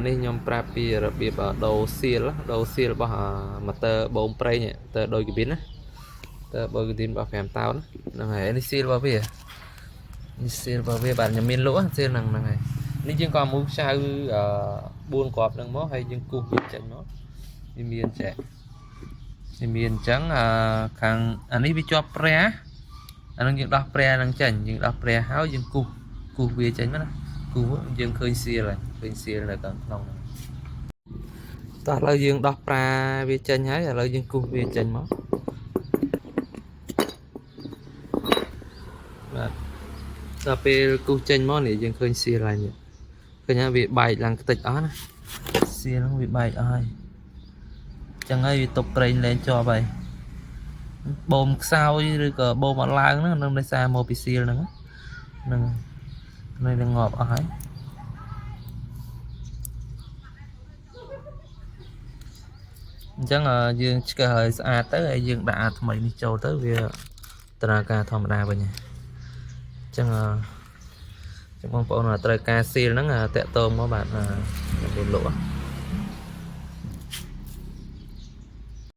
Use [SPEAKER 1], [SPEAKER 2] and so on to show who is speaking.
[SPEAKER 1] នេះខ្ញុំប្រាប់ពីរបៀបដូរសៀលរបស់ម៉ូទ័របូមប្រេងទៅដូចកាប៊ីនណាទៅបើកាប៊ីនរបស់5តោនហ្នឹងហើយនេះសៀលរបស់វាបាទខ្ញុំមានលក់សៀលហ្នឹងហើយនេះយើងក៏មូសខ្ចៅ4គ្រាប់ហ្នឹងមកហើយយើងគូសវាចេញមកវាមានចែកវាមានអញ្ចឹងខាងអានេះវាជាប់ព្រះអានឹងយើងដោះព្រះហ្នឹងចេញយើងដោះព្រះហើយយើងគូសវាចេញមកណាគូសយើងឃើញសៀលហើយឃើញសៀលនៅខាងក្នុងហ្នឹងតោះឥឡូវយើងដោះប្រាវាចេញហើយឥឡូវយើងគូសវាចេញមកបាទដល់ពេលគូសចេញមកនេះយើងឃើញសៀលហើយនេះឃើញថាវាបែកឡើងខ្ទេចអស់ណាសៀលហ្នឹងវាបែកអស់ហើយចឹងហើយវាຕົកប្រេងលែងជាប់ហើយបូមខ្សោយឬក៏បូមអត់ឡើងហ្នឹងនឹងដោយសារមកពីសៀលហ្នឹងនឹងងាប់អស់ហើយអញ្ចឹងយើងឆ្កឹះឲ្យស្អាតទៅហើយយើងដាក់អាថ្មីនេះចូលទៅវាដំណើរការធម្មតាវិញអញ្ចឹងបងប្អូនត្រូវការសៀលហ្នឹងតាក់ទងមកបាទខ្ញុំមានលក់